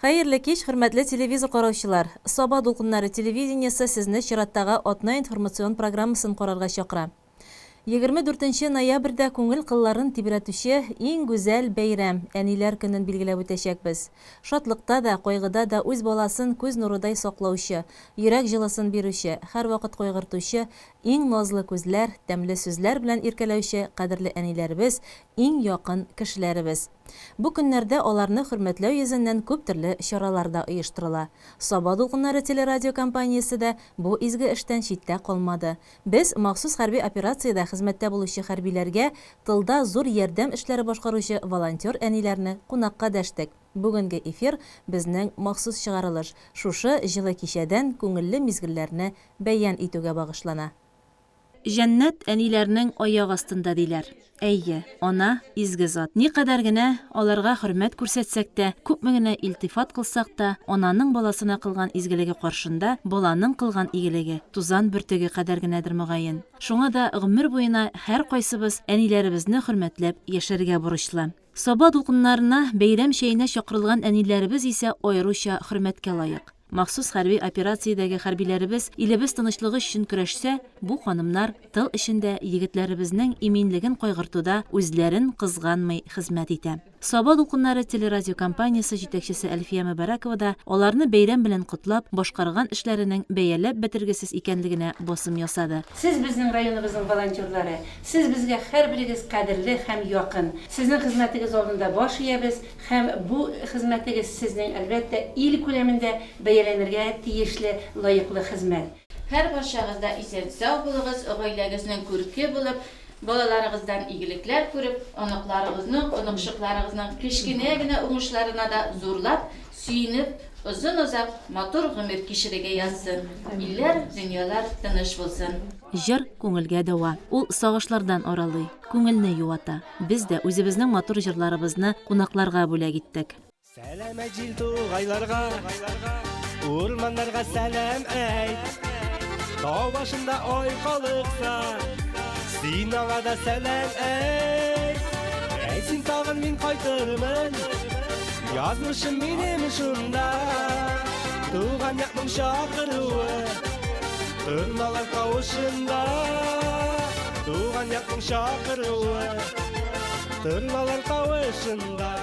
Хәерле кич, хөрмәтле телевизор караучылар. Саба дулкыннары телевидениесе сезне чираттагы атна информацион программасын карарга чакыра. 24 ноябрьдә күңел кылларын тибрәтүче иң гүзәл бәйрәм әниләр көнен билгеләп үтәчәкбез. Шатлыкта да, кайгыда да үз баласын күз нурыдай саклаучы, йөрәк җылысын бирүче, һәрвакыт кайгыртучы, иң назлы күзләр, тәмле сүзләр белән иркәләүче кадерле әниләребез, иң якын кешеләребез. Бу көннәрдә аларны хөрмәтләү йөзеннән күп төрле чаралар да оештырыла. Саба дулкыннары телерадио компаниясе дә бу изге эштән читтә калмады. Без махсус хәрби операциядә хезмәттә булучы хәрбиләргә тылда зур ярдәм эшләре башкаручы волонтер әниләрне кунакка дәштек. Бүгенге эфир безнең махсус чыгарылыш шушы җылы кичәдән күңелле мизгелләрне бәян итүгә багышлана. Җәннәт әниләрнең аяк астында диләр. Әйе, ана изге зат. Никадәр генә аларга хөрмәт күрсәтсәк тә, күпме генә илтифат кылсак та, ананың баласына кылган изгелеге каршында баланың кылган игелеге тузан бөртеге кадәр генәдер мөгаен. Шуңа да гомер буена һәр кайсыбыз әниләребезне хөрмәтләп яшәргә бурычлы. Саба дулкыннарына бәйрәм чәенә чакырылган әниләребез исә аеруча хөрмәткә лаек. Махсус хәрби операциядәге хәрбиләребез илебез тынычлыгы өчен көрәшсә, бу ханымнар тыл эчендә егетләребезнең иминлеген кайгыртуда үзләрен кызганмый хезмәт итә. Саба дулкыннары телерадио компаниясе җитәкчесе Әлфия Мөбәрәкова да аларны бәйрәм белән котлап, башкарган эшләренең бәяләп бетергесез икәнлегенә басым ясады. Сез безнең районыбызның волонтерлары, сез безгә һәрберегез кадерле һәм якын. Сезнең хезмәтегез алдында баш иябез һәм бу хезмәтегез сезнең әлбәттә ил күләмендә бәяләнергә тиешле лаеклы хезмәт. Һәр барчагызда исән-сау булыгыз, гаиләгезнең күрке булып, балаларыгыздан игелекләр күреп, аныкларыгызның, оныкшыкларыгызның кечкенә генә уңышларына да зурлап, сөенеп, озын-озак матур гомер кичерергә язсын. Илләр, дөньялар тыныч булсын. Җыр күңелгә дәва. Ул сагышлардан аралый, күңелне юата. Без дә үзебезнең матур җырларыбызны кунакларга бүләк иттек. Сәләмә җил тугайларга, урманнарга сәлам әйт. Тау башында ай калыкса, син аңа да сәлам әйт. Син тагын мин кайтырмын, язмышым минем шунда. Туган якның чакыруы, тырналар кавышында. Туган якның чакыруы, тырналар кавышында.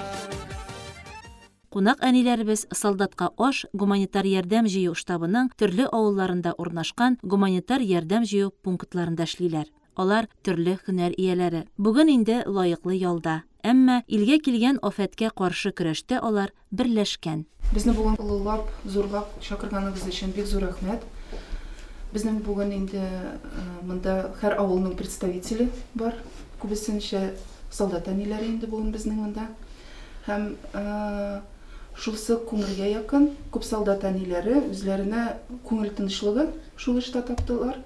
Кунак әниләребез солдатка аш гуманитар ярдәм җыю штабының төрле авылларында урнашкан гуманитар ярдәм җыю пунктларында эшлиләр. Алар төрле һөнәр ияләре. Бүген инде лаеклы ялда. Әмма илгә килгән афәткә каршы көрәштә алар берләшкән. Безне бүген улылап, зурлап чакырганыгыз өчен бик зур рәхмәт. Безнең бүген инде монда һәр авылның представителе бар. Күбесенчә солдат әниләре инде бүген безнең монда. Һәм шулсы күңелгә якын, күп солдат әниләре үзләренә күңел тынычлыгы шул эштә таптылар.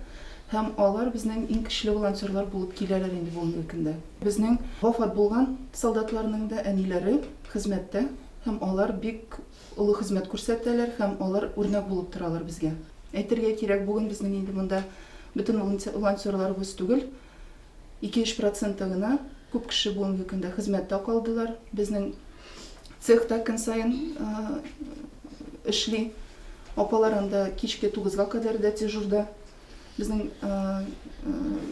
Һәм алар безнең иң көчле волонтерлар булып киләләр инде бүгенге көндә. Безнең вафат булган солдатларның да әниләре хезмәттә, һәм алар бик олы хезмәт күрсәтәләр, һәм алар үрнәк булып торалар безгә. Әйтергә кирәк, бүген безнең инде монда бөтен волонтерларыбыз түгел, 2-3% гына күп кеше бүгенге көндә хезмәттә калдылар. Безнең цехта көн сайын эшли. Апалар анда кичке 9-га кадәр дә дежурда. Безнең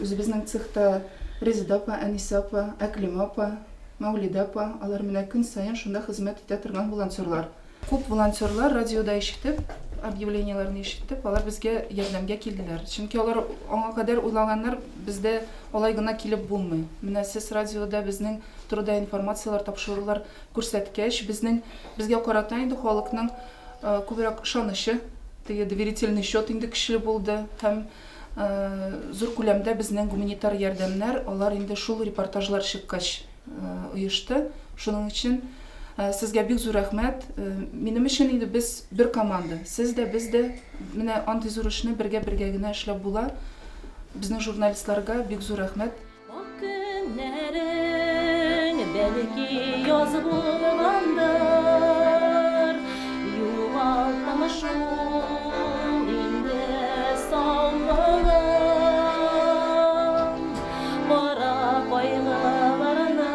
үзебезнең цехта Резида апа, Әниса апа, Әклим апа, Мәүлидә апа, алар менә көн сайын шунда хезмәт итә торган волонтерлар. Күп волонтерлар радиода ишетеп, объявлениеләрне ишетеп, алар безгә ярдәмгә килделәр. Чөнки алар аңа кадәр уйлаганнар, бездә алай гына килеп булмый. Менә сез радиода безнең турыда информациялар тапшырулар күрсәткәч, безгә карата инде халыкның күбрәк ышанышы, теге доверительный счет инде көчле булды һәм зур күләмдә безнең гуманитар ярдәмнәр, алар инде шул репортажлар чыккач оешты. Шуның өчен сезгә бик зур рәхмәт. Минем өчен инде без бер команда. Сез дә, без дә менә андый зур эшне бергә генә эшләп була. Безнең журналистларга бик зур рәхмәт. Бәлки язып булгандыр, югалтмы шул инде саулыгын, кара кайгыларны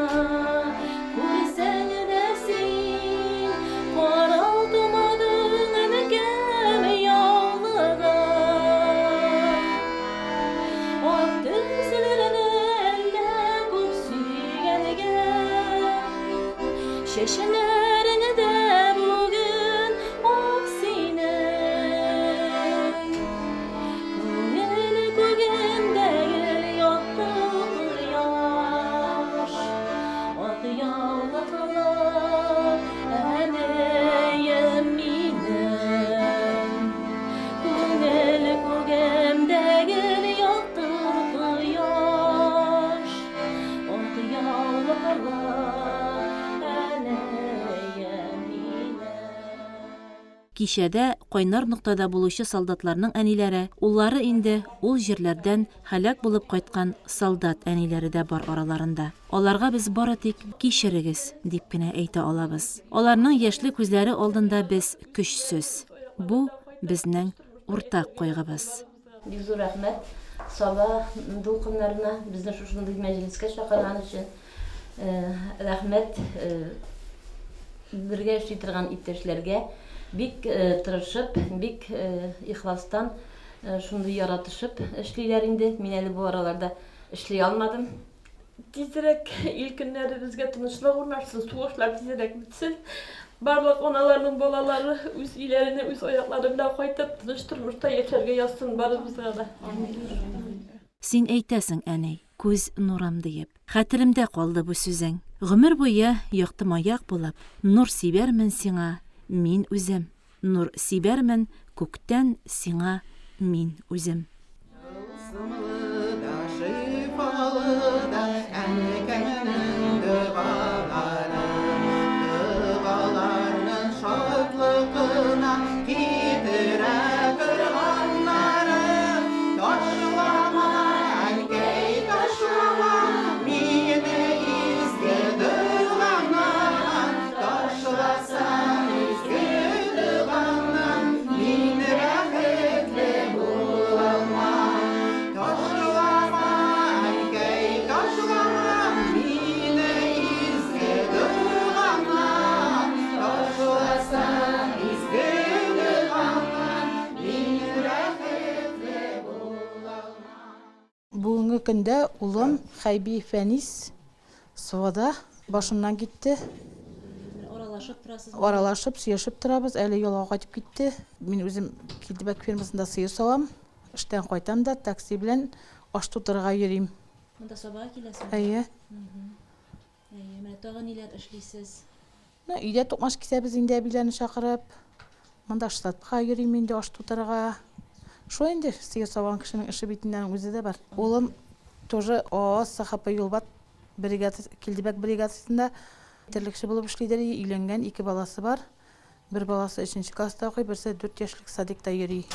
күрсәң дә син, каралтмы Şeşelerini de bugün ok sinem. Ko'ngil ko'gimdagi yoqdi quyosh. Ot yolg'izlar anayim menim. Ko'ngil ko'gimdagi yoqdi quyosh. Ot yolg'izlar anayim menim. Кичәдә кайнар ноктада булучы солдатларның әниләре, уллары инде ул җирләрдән һәлак булып кайткан солдат әниләре дә бар араларында. Аларга без бары тик кичерегез дип кенә әйтә алабыз. Аларның яшьле күзләре алдында без көчсез. Бу безнең уртак кайгыбыз. Бик зур рәхмәт Саба дулкыннарына безне шушындый мәҗлескә чакырган өчен. Рәхмәт бергә эшли торган иптәшләргә. Бик тырышып, бик ихластан шундый яратышып эшлиләр инде. Мин әле бу араларда эшли алмадым. Тизрәк ил көннәре безгә тынычлык урнашсын, сугышлар тизрәк бетсен. Барлык аналарның балалары үз иләренә, үз аяклары белән кайтып, тыныч тормышта яшәргә язсын барыбызга да. Син әйтәсең, әнәй, күз нурым диеп. Хәтеремдә калды бу сүзең. Гомер буе яктым аяк булып, нур сибәрмен сиңа, мин үзем. Нур сибәрмен күктән сиңа, мин үзем. Бүгінгі күнде улым Хайби Фәнис Сувада башымнан кетті. Аралашып, сөйешіп тұрабыз, әлі елға қайтып кетті. Мен өзім Келдібек фермасында сыйыр сауам. Іштен қайтам да, такси білен аш тутырға йөрим. Монда сабаға киләсең? Әйе. Менә тагы ниләр эшлисез? Өйдә токмаш кисәбез инде әбиләрне чакырып. Монда штатка йөрим инде аш тутырга. Шо инде сыйыр саван кешенең эше битеннән үзе дә бар. Улым тоже ОСХП Юлбат бригадасы, Келдібек бригадасында терлекче булып эшлидер, өйләнгән, 2 баласы бар. Бер баласы 3нче класста укый, берсе 4 яшьлек садикта йөри.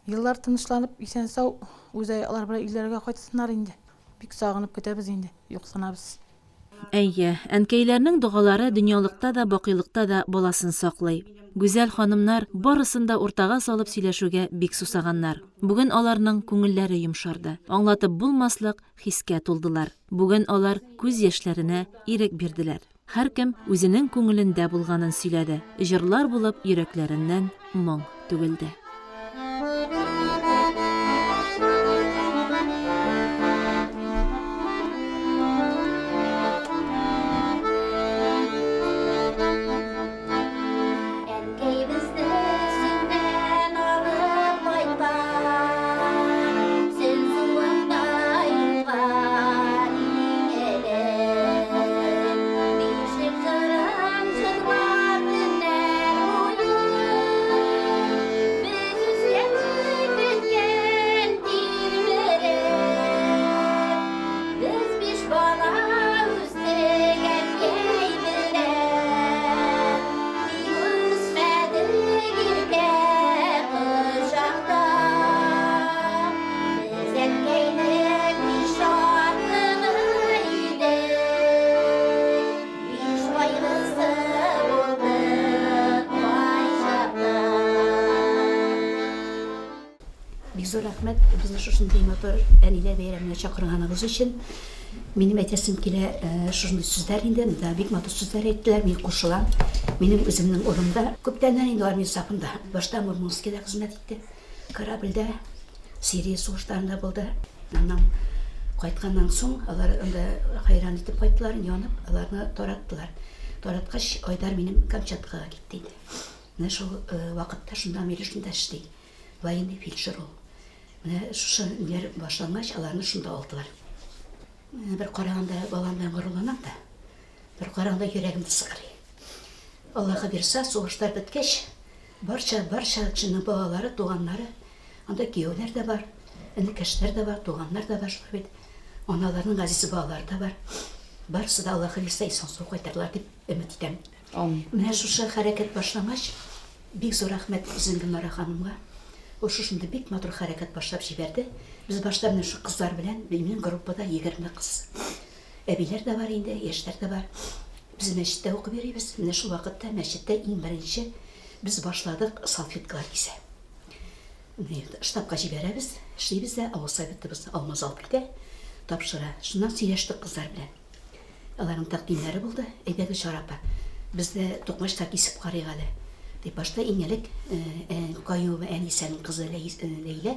Еллар тынычланып, исән сау үз аяклар белән өйләргә кайтсыннар инде. Бик сагынып көтәбез инде, юксынабыз. Әйе, әнкәйләрнең дугалары дөньялыкта да, бакыйлыкта да баласын саклый. Гүзәл ханымнар барысын да уртага салып сөйләшүгә бик сусаганнар. Бүген аларның күңелләре йомшарды. Аңлатып булмаслык хискә тулдылар. Бүген алар күз яшьләренә ирек бирделәр. Һәркем үзенең күңелендә булганын сөйләде. Җырлар булып йөрәкләреннән моң түгелде. Зур рәхмәт безне шушындый матур әниләр бәйрәменә чакырганыбыз өчен. Минем әйтәсем килә шушындый сүзләр инде, монда бик матур сүзләр әйттеләр, мин кушылам. Минем үземнең урында күптәннән инде армия сафында, башта Мурманскида хезмәт итте. Корабльдә, Сирия сугышларында булды. Аннан кайтканнан соң алар анда хайран итеп кайттылар, янып, аларны тараттылар. Бараткач, Айдар минем Камчаткага китте иде. Менә шул вакытта шунда милишнда эшли. Военный фельдшер ул. Менә шушы ниләр башлангач, аларны шунда алдылар. Бер караганда баламдан горурланам да, бер караганда йөрәгемне сыгырый. Аллаһы бирсә, сугыштар беткәч, барча кешенең балалары, туганнары, анда кияүләр дә бар, энекәшләр дә бар, туганнар да бар, шулай бит. Аналарның газиз балалары да бар. Барысы да Аллаһы бирсә, исән-сау кайтарлар дип өмет итәм. Менә шушы хәрәкәт башлангач, бик зур рәхмәт Зингенара ханымга. Ул шушында бик матур хәрәкәт башлап җибәрде. Без башта менә шу кызлар белән безнең группада 20 кыз. Әбиләр дә бар инде, яшьләр дә бар. Без мәчеттә укып йөрибез. Менә шул вакытта мәчеттә иң беренче без башладык салфеткалар кисә. Штабка җибәрәбез, эшлибез дә, авыл советыбыз алмаз алып китә, тапшыра. Шуннан сөйләштек кызлар белән. Аларның тәкъдимнәре булды. Әйдәгез Шарапа, бездә тукмашта кисеп карыйк әле. Дип башта иң элек Каюба әнисәнең кызы Ләйлә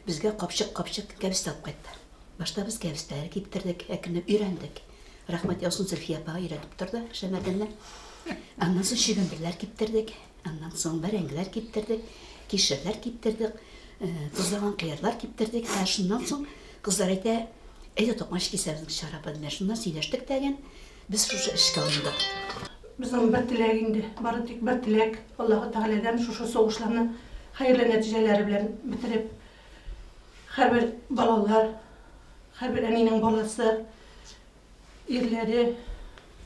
безгә капчык кәбестә алып кайтты. Башта без кәбестәләр киптердек, әкренләп өйрәндек. Рәхмәт яусын Зөлфия апага өйрәтеп торды, Шәмәдәннән. Аннан соң чөгендерләр киптердек, аннан соң бәрәңгеләр киптердек, кишерләр киптердек, тузлаган кыярлар киптердек. Шуннан соң кызлар әйтә, әйдә токмаш кисәбез Шарапа белән. Шуннан сөйләштек дигән, без шушы эшкә алындык. Bizning bir tilagingdi, bari tek bir tilak Alloh Taoladan şu soğuşlarni hayırlı neticeleri bilen bitirip her bir balalar, her bir annenin balası, erleri,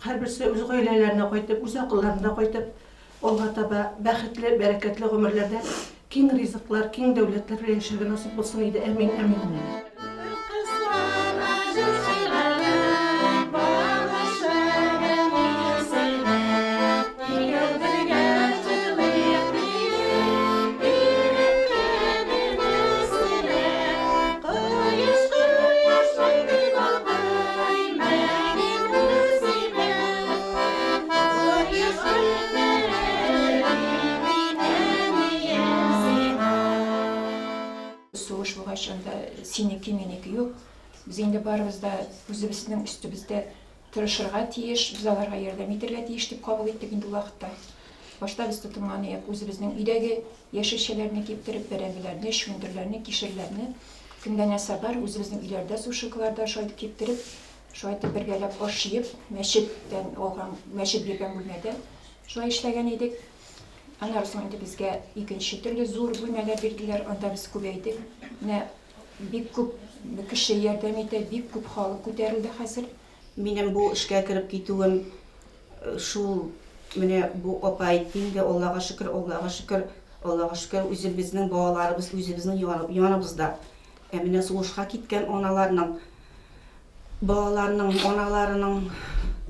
her birisi öz ailelerine koyup, öz akıllarına koyup, Alloh Taala baxtli, bereketli ömürlerde keng rızıklar, keng devletler bilen yaşarga nasip olsun idi. Amin, amin. Синеки менеки yok. Biz енді барыбызда өзіміздің үстімізде тырышырға тиеш, біз аларға ярдәм итәргә тиеш дип кабул иттек инде вакытта. Башта без тотынган идек, үзебезнең өйдәге яшелчәләрне киптереп, бәрәңгеләрне, шүндерләрне, кишерләрне, көндән сабар үзебезнең өйләрдә сушыкларда шайтып киптереп, шайтып бергәләп аш җыеп, мәчеттән алган, мәчет биргән бүлмәдә шулай эшләгән идек. Аннан соң инде безгә икенче төрле зур бүлмәләр бирделәр, анда без күбәйдек. Менә бик күп кеше ярдәм итә, бик күп халык күтәрелде хәзер. Минем бу эшкә кирип китүем шул менә бу апа әйткәндә, Аллага шөкер, Аллага шөкер, Аллага шөкер, үзебезнең балаларыбыз үзебезнең яныбызда. Менә сугышка киткән аналарның, балаларның, аналарының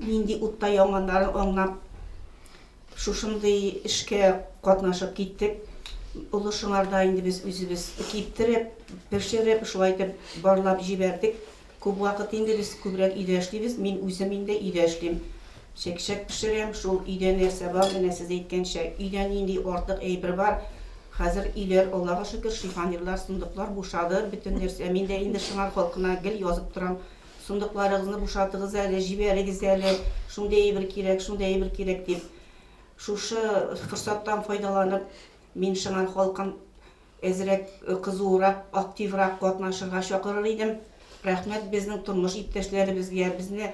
нинди утта янганнарын аңлап, шушындый эшкә катнашып киттек. Улы шуңарда инде без үзебез киптереп, пешереп, шулай итеп барлап җибәрдек. Күп вакыт инде без күбрәк өйдә эшлибез. Мин үзем инде өйдә эшлим. Чәкчәк пешерәм, шул өйдә нәрсә бар, менә сез әйткәнчә, өйдә нинди артык әйбер бар. Хәзер өйләр, Аллага шөкер, шифонерлар, сундыклар бушады, бөтен нәрсә. Мин дә инде шуңар халкына гел язып торам. Сундыкларыгызны бушатыгыз әле, җибәрегез әле, шундый әйбер кирәк дип. Шушы форсаттан файдаланып, мин шуңар халкын әзрәк, кызурак, активрак катнашырга чакырыр идем. Рәхмәт безнең тормыш иптәшләребезгә, безне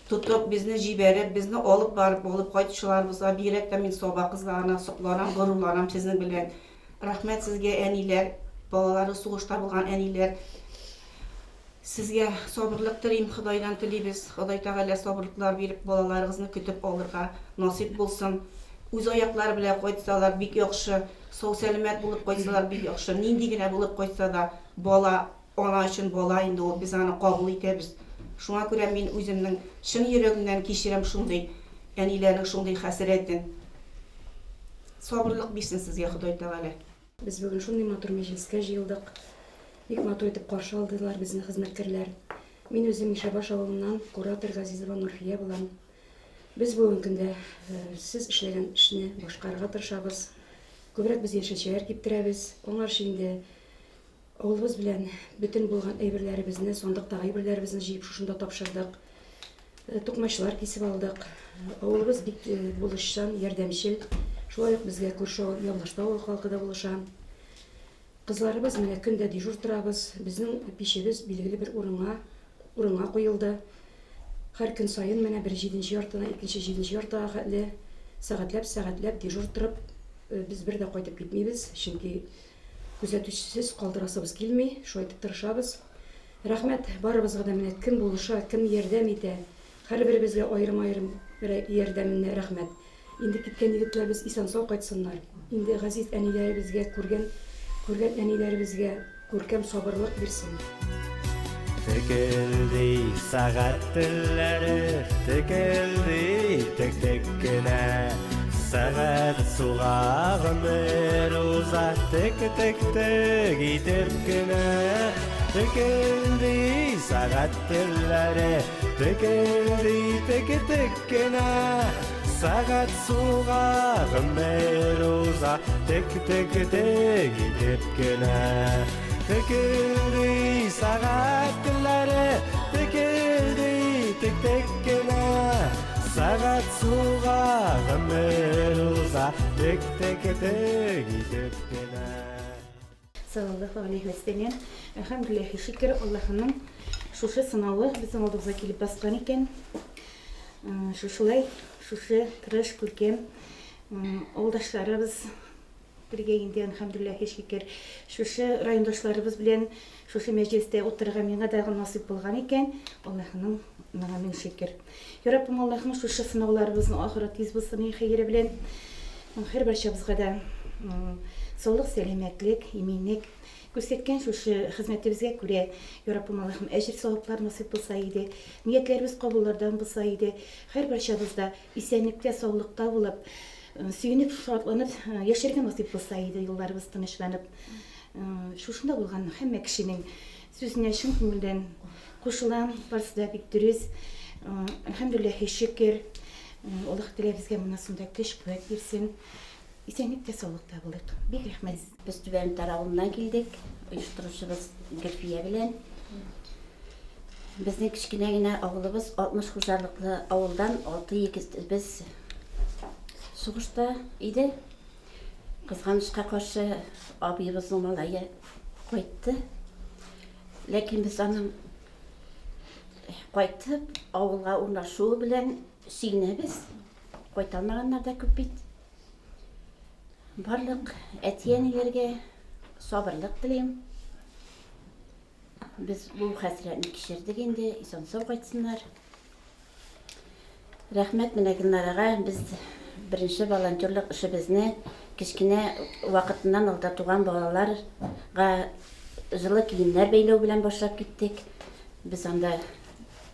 тотып, безне җибәреп, безне алып барып, алып кайтучыларыбызга бигрәк тә мин Саба кызларына сокланам, горурланам сезнең белән. Рәхмәт сезгә, әниләр, балалары сугышта булган әниләр. Сезгә сабырлык телим, Худайдан телибез. Худай Тәгалә сабырлыклар биреп, балаларыгызны көтеп алырга насип булсын. Үз аяклары белән кайтсалар бик яхшы, сау-сәламәт булып кайтсалар бик яхшы. Нинди генә булып кайтса да, бала, ана өчен бала инде ул, без аны кабул итәбез. Шуңа күрә мин үземнең чын йөрәгемнән кичерәм шундый әниләрнең шундый хәсрәтен. Сабырлык бирсен сезгә Худай Тәгалә. Без бүген шундый матур мәҗлескә җыелдык. Бик матур итеп каршы алдылар безне хезмәткәрләр. Мин үзем Ишәбаш авылыннан куратор Газизова Нурфия булам. Без бүген көндә сез эшләгән эшне башкарырга тырышабыз. Күбрәк без яшелчәләр киптерәбез. Аңарчы инде авылыбыз белән бөтен булган әйберләребезне, сандыктагы әйберләребезне җыеп шушында тапшырдык. Тукмачлар кисеп алдык. Авылыбыз бик булышчан, ярдәмчел. Шулай ук безгә күрше Ялгышта авыл халкы да булыша. Кызларыбыз менә көндә дежур торабыз. Безнең пишебез билгеле бер урынга куелды. Һәр көн сайын менә бер 7нче яртыдан 2нче 7нче яртыга хәтле сәгатьләп дежур торып, без бер дә кайтып китмибез, чөнки күзәтүчесез калдырасыбыз килми, шулай итеп тырышабыз. Рәхмәт барыбызга да менә кем булыша, кем ярдәм итә. Һәрберебезгә аерым-аерым ярдәменә рәхмәт. Инде киткән егетләребез исән-сау кайтсыннар. Инде газиз әниләребезгә, күргән әниләребезгә күркәм сабырлык бирсен. Текелди сәгать телләре, текелди тек-тек кенә. Сәгать суга гомер уза, тек-тек-тек итеп кенә. Текелди сәгать телләре, текелди тек-тек кенә. Сәгать суга гомер уза, тек-тек-тек итеп кенә. Текелди сәгать телләре, текелди тек-тек кенә. Сәгать суга гомер уза, тек-тек-тек итеп кенә. Саллаллаху алейхи ва саллям. Әлхәмдүлилләһи шөкер, Аллаһның шушы сынавы безнең алдыбызга килеп баскан икән. Шушы тырыш күркәм авылдашларыбыз бергә инде әлхәмдүлилләһи шөкер. Шушы райондашларыбыз белән шушы мәҗлестә утырырга миңа да насыйп булган икән. Аллаһның мин шөкер. Я Раббим, Аллаһның шушы сынауларыбызның ахыры тиз булсын, хәйре белән. Һәр барчабызга да саулык, сәламәтлек, иминлек күрсәткән шушы хезмәтебезгә күрә, Я Раббим, Аллаһым, әҗр саваплар насыйп булса иде, ниятләребез кабуллардан булса иде, һәр барчабызда исәнлектә, саулыкта булып, сөенеп, шатланып яшәргә насыйп булса иде, юлларыбыз тынычланып. Шушында булган һәммә кешенең сүзенә чын күңелдән кушылам, барысы да бик дөрес. Әлхәмдүлилләһи шөкер. Аллаһ Тәгалә безгә монысында көч-куәт бирсен. Исәнлектә, саулыкта булыйк. Бик рәхмәт. Без Түбән Таравыннан килдек, оештыручыбыз Гөлфия белән. Безнең кечкенә генә авылыбыз 60 хуҗалыклы авылдан 6 егетебез сугышта иде. Кызганычка каршы абыебызның малае кайтты. Ләкин без аның кайтып авылга урнашуы белән сөйнәбез. Кайта алмаганнар да күп бит. Барлык әти-әниләргә сабырлык телим. Без бу хәсрәтне кичердек инде, исән-сау кайтсыннар. Рәхмәт менә Гөлнарага, без беренче волонтерлык эшебезне кечкенә вакытыннан алда туган балаларга жылы киемнәр бәйләү белән башлап киттек. Без анда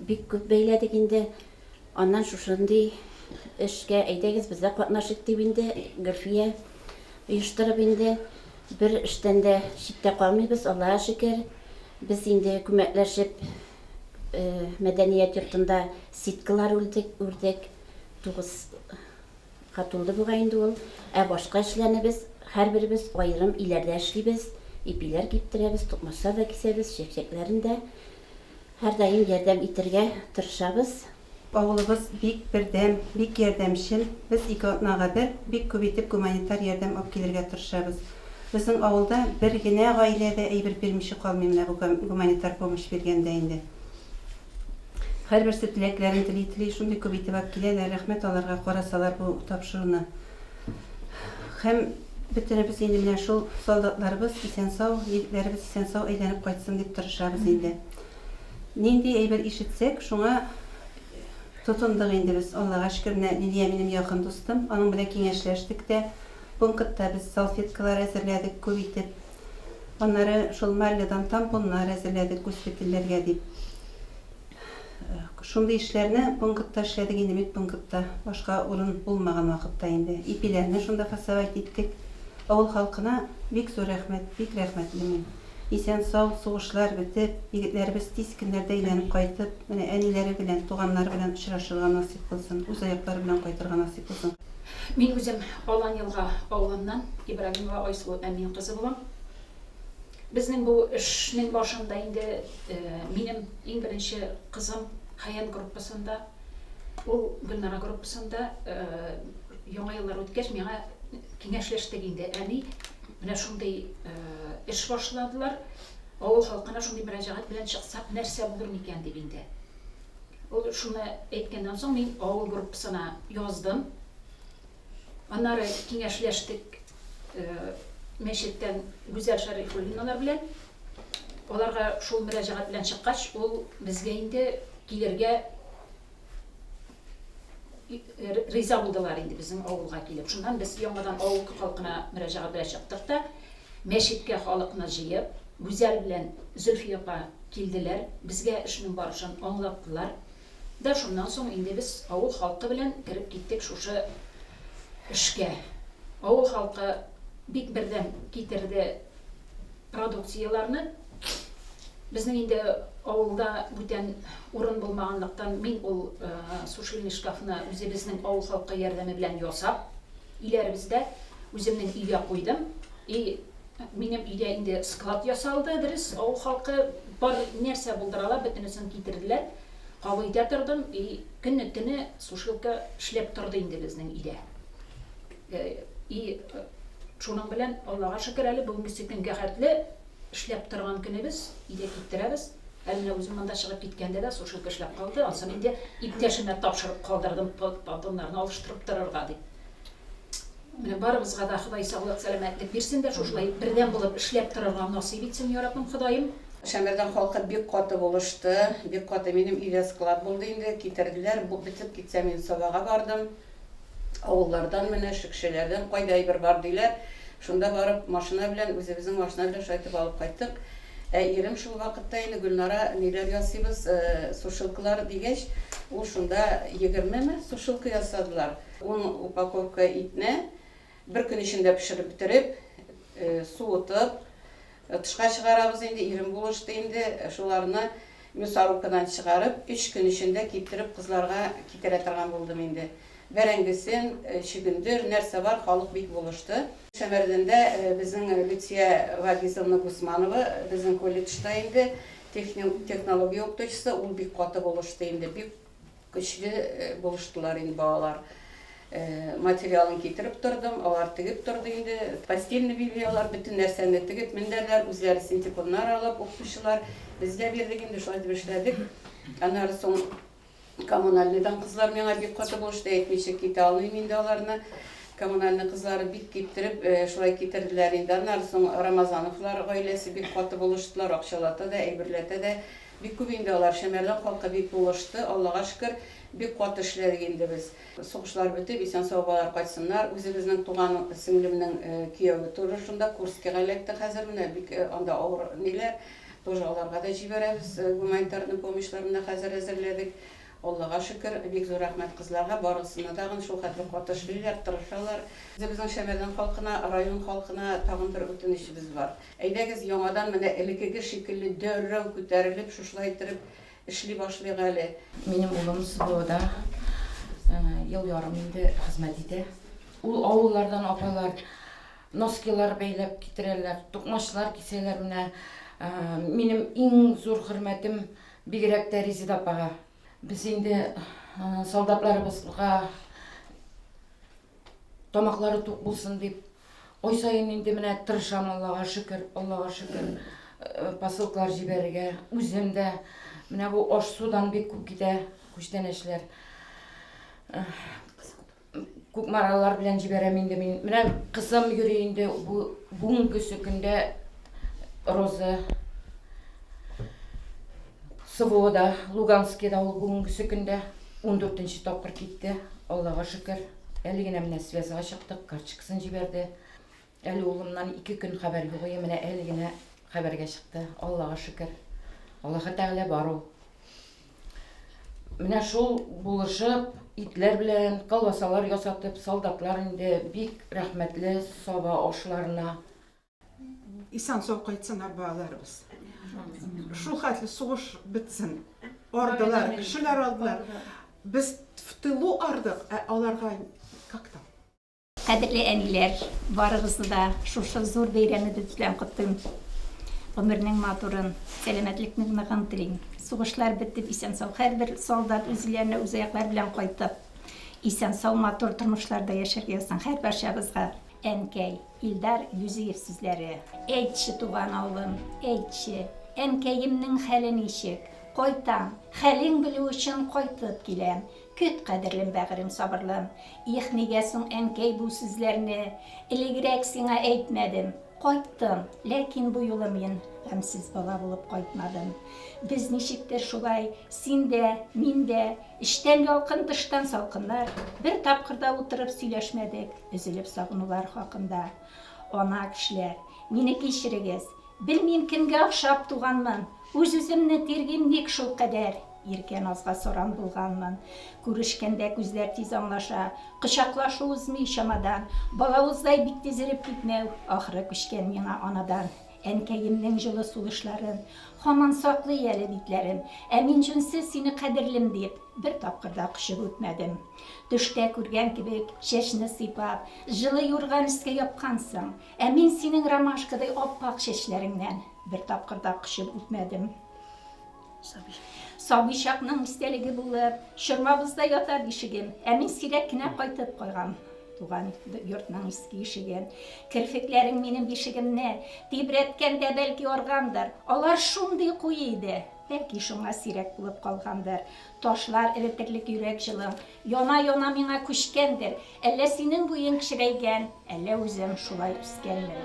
бик күп бәйләдек инде. Аннан шушындый эшкә әйдәгез бездә катнашыйк дип инде Гөлфия оештырып инде. Бер эштән дә читтә калмыйбыз, Аллаһка шөкер. Без инде күмәкләшеп мәдәният йортында ситкалар үрдек. 9 катылды буга инде ул. Башка эшләрне без һәрберебез аерым иләрдә эшлибез. Ипиләр киптерәбез, тукмачлар да кисәбез, чәкчәкләрендә. Һәр даим ярдәм итәргә тырышабыз. Авылыбыз бик бердәм, бик ярдәмчел. Без 2 атнага бер бик күп итеп гуманитар ярдәм алып килергә тырышабыз. Безнең авылда бер генә гаиләдә әйбер бирмичә калмый менә бу гуманитар помощь биргәндә инде. Һәрберсе теләкләрен тели, шундый күп итеп алып киләләр. Рәхмәт аларга, карасалар бу тапшыруны. Һәм бөтенебез инде менә шул солдатларыбыз исән-сау, егетләребез исән-сау әйләнеп кайтсын дип тырышабыз инде. Нинди әйбер ишетсәк, шуңа тотындык инде без. Аллаһка шөкер, Лилия минем якын дустым, аның белән киңәшләштек дә. Пунктта без салфеткалар әзерләдек күп итеп. Аннары шул Мальядан тампоннар әзерләдек госпитальләргә дип. Шундый эшләрне пунктта эшләдек инде, медпунктта. Башка урын булмаган вакытта инде. Ипиләрне шунда фасавайт иттек. Авыл халкына бик зур рәхмәт, бик рәхмәтлемен. Исән-сау сугышлар бетеп, егетләребез тиз көннәрдә әйләнеп кайтып, менә әниләре белән, туганнары белән очрашырга насыйп булсын, үз аяклары белән кайтырга насыйп булсын. Мин үзем Алан елга авылыннан Ибраһимова Айсылу Әмин кызы булам. Безнең бу эшнең башында инде минем иң беренче кызым Хаян группасында Ул Гөлнара группасында яңа еллар үткәч миңа киңәшләштек инде. Әни менә шундый эш башладылар. Авыл халкына шундый мөрәҗәгать белән чыксак, нәрсә булыр микән дип инде. Ул шуны әйткәннән соң мин авыл группасына яздым. Аннары киңәшләштек мәчеттән Гүзәл Шәрифуллиналар белән. Аларга шул мөрәҗәгать белән чыккач, ул безгә инде килергә риза булдылар инде безнең авылга килеп. Шуннан без яңадан авыл халкына мөрәҗәгать белән чыктык та, мәчеткә халыкны җыеп, Гүзәл белән Зөлфия апа килделәр, безгә эшнең барышын аңлаттылар. Да шуннан соң инде без авыл халкы белән кирип киттек шушы эшкә. Авыл халкы бик бердәм китерде продукцияларны. Безнең инде авылда бүтән урын булмаганлыктан мин ул сушильный шкафны үзебезнең авыл халкы ярдәме белән ясап, иләребездә үземнең өйгә куйдым. Минем өйдә инде склад ясалды, дөрес, авыл халкы бар нәрсә булдыралар, бөтенесен китерделәр. Кабул итә тордым, көнне-төне сушилка эшләп торды инде безнең өйдә. Шуның белән Аллага шөкер әле бүгенге көнгә хәтле эшләп торган көнебез, өйдә китерәбез. Әле менә үзем монда чыгып киткәндә дә сушилка эшләп калды. Ансам инде иптәшемә тапшырып калдырдым, патроннарны алыштырып торырга дип. Менә барыбызга да Ходай саглык, сәламәтлек бирсен дә, шулай бердәм булып эшләп торырга насыйп итсен, я Раббым, Ходаем. Шәмәрдән халкы бик каты булышты, бик каты минем өйдә склад булды инде, китерделәр. Бу битеп китсә мин Сабага бардым. Авыллардан менә шикшеләрдән кайда әйбер бар диләр. Шунда барып машина белән, үзебезнең машина белән шайтып алып кайттык. Ирем шул вакытта инде Гөлнара ниләр ясыйбыз, сушилкалар дигәч, ул шунда 20 сушилка ясадылар. 10 упаковка итне бер көн эчендә пешереп битереп, суытып, тышка чыгарабыз инде, ирем булышты инде, шуларны мясорубкадан чыгарып, 3 көн эчендә китереп кызларга китерә торган булдым инде. Бәрәңгесен, чигендер, нәрсә бар, халык бик булышты. Шәмәрдәндә безнең Лютия Вагизовна Гусманова, безнең колледжда инде технология укытучысы, ул бик каты булышты инде, бик көчле булыштылар инде балалар. Материалын китереп тордым, алар тигеп торды инде. Постельный бельялар, бөтен нәрсәне тигеп мендәрләр, үзләре синтепоннар алып укытучылар, безгә бирдек инде, шулай дип эшләдек. Аннары соң коммунальныйдан кызлар миңа бик каты булышты, әйтмичә китә алмыйм инде аларны. Коммунальный кызлары бик китереп, шулай китерделәр инде. Аннары соң Рамазановлар гаиләсе бик каты булыштылар, акчалата да, әйберләтә дә. Бик күп инде алар, Шәмәрдән халкы бик булышты, Аллага шөкер, бик каты эшләдек инде без. Сугышлар бетеп, исән-сау балалар кайтсыннар. Үзебезнең туган сеңлемнең күйәве туры шунда Курскига эләкте хәзер менә, бик анда авыр ниләр. Тоже аларга да җибәрәбез, гуманитарный помощьларны хәзер әзерләдек. Аллага шөкер, бик зур рәхмәт кызларга, барысына тагын шул хәтле каты эшлиләр, тырышалар. Безнең Шәмәрдән халкына, район халкына тагын бер үтенечебез бар. Әйдәгез яңадан менә элекеге шикелле дәррәү күтәрелеп, шушылай итеп эшли башлыйк әле. Минем улым Сыбода ел ярым инде хезмәт итә. Ул авыллардан апалар носкилар бәйләп китерәләр, тукмачлар кисәләр менә. Минем иң зур хөрмәтем бигрәк тә Резида апага. Biz инде солдатларыбызга тамаклары тук булсын дип, ой сайын инде менә тырышам, Аллага шөкер, посылкалар җибәрергә. Үзем дә менә бу аш судан бик күп китә, күчтәнәчләр. Күп маралар белән җибәрәм инде мин. Менә кызым йөри инде бу бүгенге көндә Роза Сывода, Луганскида ул бүгенге көндә 14нче тапкыр китте. Аллага шөкер. Әле генә менә связьга чыктык, карточкасын җибәрде. Әле улымнан 2 көн хәбәр юк, менә әле генә хәбәргә чыкты. Аллага шөкер. Аллаһы Тәгалә бар ул. Менә шул булышып, итләр белән колбасалар ясатып, солдатлар инде бик рәхмәтле саба ашларына. Исән-сау кайтсыннар балаларыбыз. Шул хәтле сугыш бетсен. Ардылар, кешеләр алдылар. Без в тылу ардык, аларга как там? Кадерле әниләр, барыгызны да шушы зур бәйрәмебез белән котлыйм. Гомернең матурын, сәламәтлекнең ныгын телим. сугышлар бетеп, исән сау һәрбер солдат үзләренә үз аяклары белән кайтып, исән сау матур тормышларда яшәргә язсын һәр барчабызга. Әнкәй Илдар Юзиев сүзләре. Әйтче, туган авылым, әйтче, әнкәемнең хәле ничек? Кайтам, хәлең белү өчен кайтып киләм. Көт, кадерлем бәгырем, сабырлым. Их, нигә соң әнкәй бу сүзләрне элегрәк сиңа әйтмәдем. Кайттым, ләкин бу юлы мин гамьсез бала булып кайтмадым. Без ничектер шулай, син дә, мин дә, эштән ялкын, тыштан салкыннар, бер тапкырда утырып сөйләшмәдек, өзелеп сагынулар хакында. Ана кешеләр, мине кичерегез. Белмим кемгә охшап туганмын. Үз-үземне тиргим ник шул кадәр. Иркән азга соран булганмын. Күрешкәндә күзләр тиз аңлаша, кочаклашу узмый чамадан, балавыздай бик тизереп китмәү, ахыры күчкән миңа анадан. Әнкәемнең җылы сулышларын, һаман саклый әле битләрем, ә мин җүнсез сине кадерлем дип, бер тапкырда кышып үтмәдем. Төштә күргән кебек, чәчне сыйпап, җылы юрган өскә япкансың, ә мин синең ромашкадай аппак чәчләреңнән бер тапкырда кышып үтмәдем. Сабый чакның истәлеге булып, чормабызда ята бишегем, ә мин сирәк кенә кайтып кайгам. Туган йортның иске ишеген, керфекләрен минем бишегемне тибрәткәндә бәлки аргандыр. Алар шундый куй иде, бәлки шуңа сирәк булып калгандыр. Ташлар эретерлек йөрәк җылым, яна-яна миңа күчкәндер. Әллә синең буең кичерәйгән, әллә үзем шулай үскәнмен.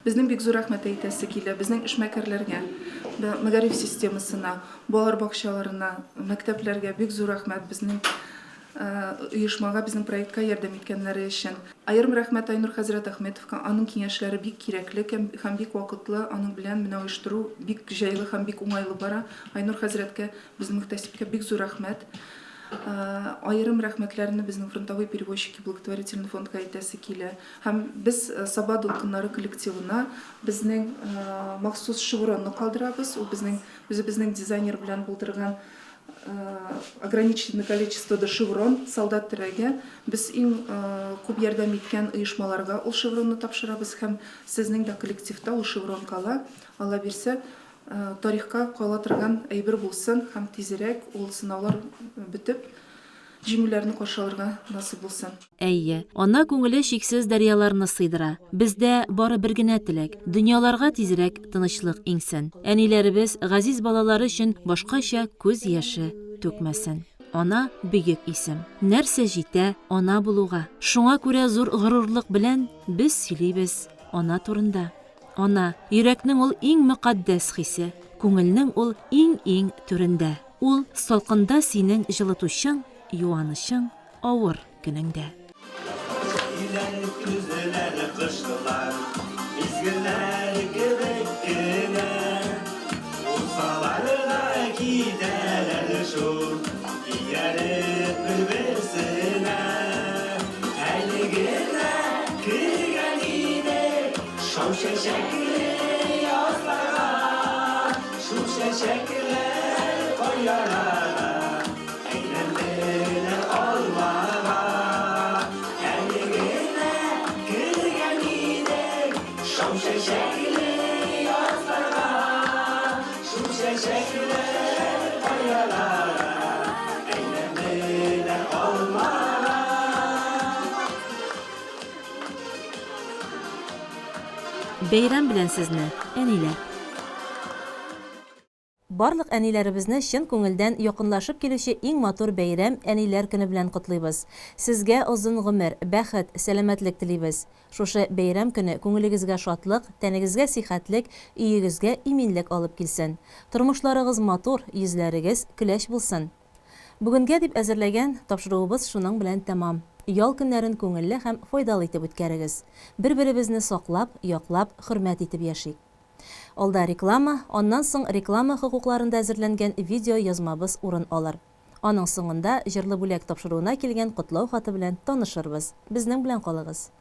Безнең бик зур рәхмәт әйтәсе килә безнең эшмәкәрләргә, мәгариф системасына, балалар бакчаларына, мәктәпләргә бик зур рәхмәт безнең оешмага, безнең проектка ярдәм иткәннәре өчен. Аерым рәхмәт Айнур хәзрәт Әхмәтовка, аның киңәшләре бик кирәкле һәм бик вакытлы, аның белән менә оештыру бик җайлы һәм бик уңайлы бара. Айнур хәзрәткә, безнең мөхтәсибкә бик зур рәхмәт. Аерым рәхмәтләрне безнең фронтовой перевозчики благотворительный фондка әйтәсе килә. Һәм без Саба дулкыннары коллективына безнең махсус шевронны калдырабыз. Ул безнең дизайнер белән булдырган ограниченное количествода шеврон солдат терәгә. Без иң күп ярдәм иткән оешмаларга ул шевронны тапшырабыз һәм сезнең дә коллективта ул шеврон кала. Алла бирсә, тарихка кала торган әйбер булсын һәм тизрәк ул сынаулар бетеп, җиңүләрне каршы алырга насыйп булсын. Әйе, ана күңеле шиксез дәрьяларны сыйдыра. Бездә бары бер генә теләк, дөньяларга тизрәк тынычлык иңсен. Әниләребез газиз балалары өчен башкача күз яше түкмәсен. Ана бигек исем. Нәрсә җитә ана булуга? Шуңа күрә зур горурлык белән без сөйлибез ана турында. Ана, йөрәкнең ул иң мөкаддәс хисе, күңелнең ул иң түрендә. Ул салкында синең җылытучың, юанышың авыр көнеңдә. Бәйрәм белән сезне, әниләр. Барлык әниләребезне чын күңелдән якынлашып килүче иң матур бәйрәм әниләр көне белән котлыйбыз. Сезгә озын гомер, бәхет, сәламәтлек телибез. Шушы бәйрәм көне күңелегезгә шатлык, тәнегезгә сихәтлек, өегезгә иминлек алып килсен. Тормышларыгыз матур, йөзләрегез көләч булсын. Бүгенгә дип әзерләгән тапшыруыбыз шуның белән тәмам. ял көннәрен күңелле һәм файдалы итеп үткәрегез. Бер-беребезне саклап, яклап, хөрмәт итеп яшик. Алда реклама, аннан соң реклама хокукларында әзерләнгән видео язмабыз урын алыр. Аның соңында җырлы бүләк тапшыруына килгән котлау хаты белән танышырбыз. Безнең белән калыгыз.